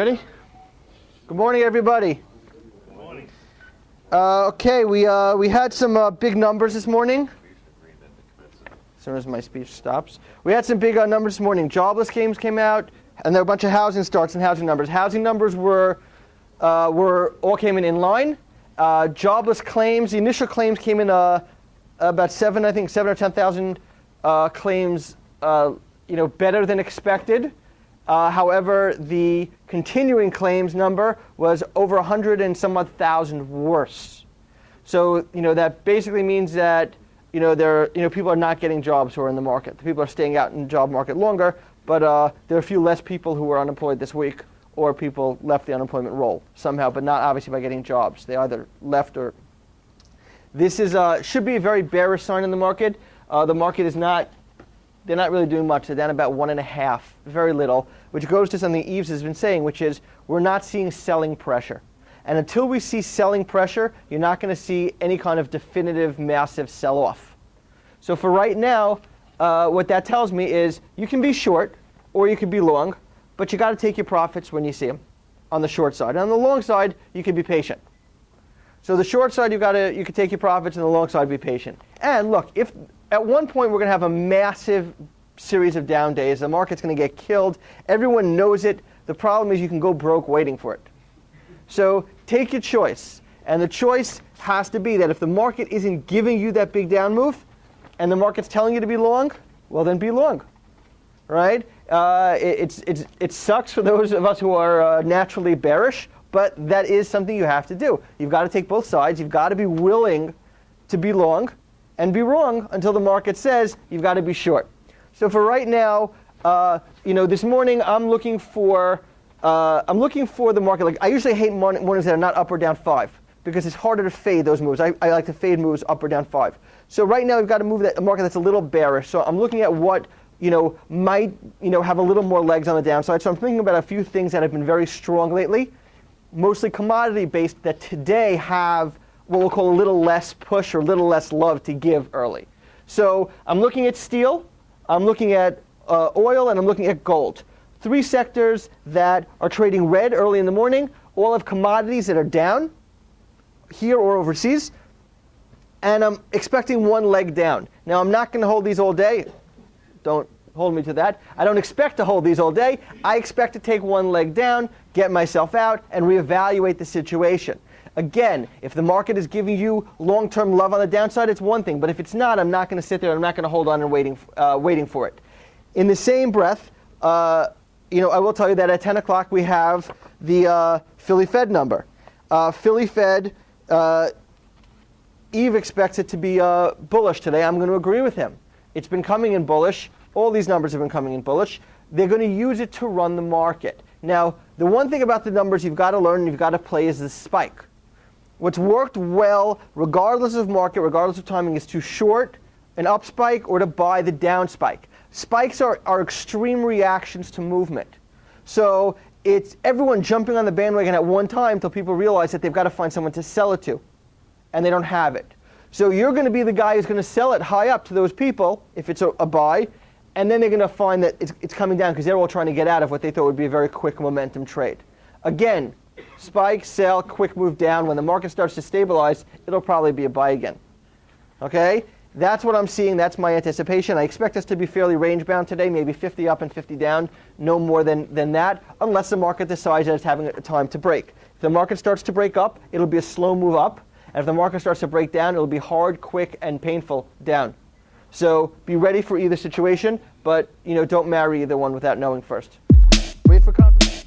Ready? Good morning, everybody. Good morning. Okay, we had some big numbers this morning. As soon as my speech stops. We had some big numbers this morning. Jobless claims came out, and there were a bunch of housing starts and housing numbers. Housing numbers all came in line. Jobless claims, the initial claims came in about 7 or 10,000 claims, better than expected. However, the continuing claims number was over 100 and some odd thousand worse. So, that basically means that, people are not getting jobs who are in the market. People are staying out in the job market longer, but there are a few less people who were unemployed this week, or people left the unemployment roll somehow, but not obviously by getting jobs. They either left or... This should be a very bearish sign in the market. The market is not... They're not really doing much. They're down about 1.5, very little, which goes to something Yves has been saying, which is we're not seeing selling pressure. And until we see selling pressure, you're not going to see any kind of definitive, massive sell-off. So for right now, what that tells me is you can be short or you can be long, but you got to take your profits when you see them on the short side. And on the long side, you can be patient. So the short side, you can take your profits, and the long side, be patient. And look, if at one point we're going to have a massive series of down days, the market's going to get killed. Everyone knows it. The problem is you can go broke waiting for it. So take your choice. And the choice has to be that if the market isn't giving you that big down move, and the market's telling you to be long, well then be long, right? It sucks for those of us who are naturally bearish, but that is something you have to do. You've got to take both sides. You've got to be willing to be long and be wrong until the market says you've got to be short. So for right now, this morning I'm looking for the market. Like I usually hate mornings that are not up or down 5 because it's harder to fade those moves. I like to fade moves up or down 5. So right now we've got to move a market that's a little bearish. So I'm looking at what might have a little more legs on the downside. So I'm thinking about a few things that have been very strong lately, mostly commodity based, that today have what we'll call a little less push or a little less love to give early. So I'm looking at steel, I'm looking at oil, and I'm looking at gold. 3 sectors that are trading red early in the morning, all of commodities that are down here or overseas, and I'm expecting one leg down. Now I'm not going to hold these all day. Don't hold me to that. I don't expect to hold these all day. I expect to take one leg down, get myself out, and reevaluate the situation. Again, if the market is giving you long-term love on the downside, it's one thing. But if it's not, I'm not going to sit there. I'm not going to hold on and waiting for it. In the same breath, I will tell you that at 10 o'clock we have the Philly Fed number. Philly Fed, Yves expects it to be bullish today. I'm going to agree with him. It's been coming in bullish. All these numbers have been coming in bullish. They're going to use it to run the market. Now, the one thing about the numbers you've got to learn and you've got to play is the spike. What's worked well, regardless of market, regardless of timing, is to short an up spike or to buy the down spike. Spikes are extreme reactions to movement. So it's everyone jumping on the bandwagon at one time until people realize that they've got to find someone to sell it to, and they don't have it. So you're going to be the guy who's going to sell it high up to those people, if it's a buy, and then they're going to find that it's coming down because they're all trying to get out of what they thought would be a very quick momentum trade. Again, spike, sell, quick move down. When the market starts to stabilize, it'll probably be a buy again. Okay? That's what I'm seeing. That's my anticipation. I expect us to be fairly range-bound today, maybe 50 up and 50 down, no more than that, unless the market decides that it's having a time to break. If the market starts to break up, it'll be a slow move up. And if the market starts to break down, it'll be hard, quick, and painful down. So be ready for either situation, but don't marry either one without knowing first. Wait for confirmation.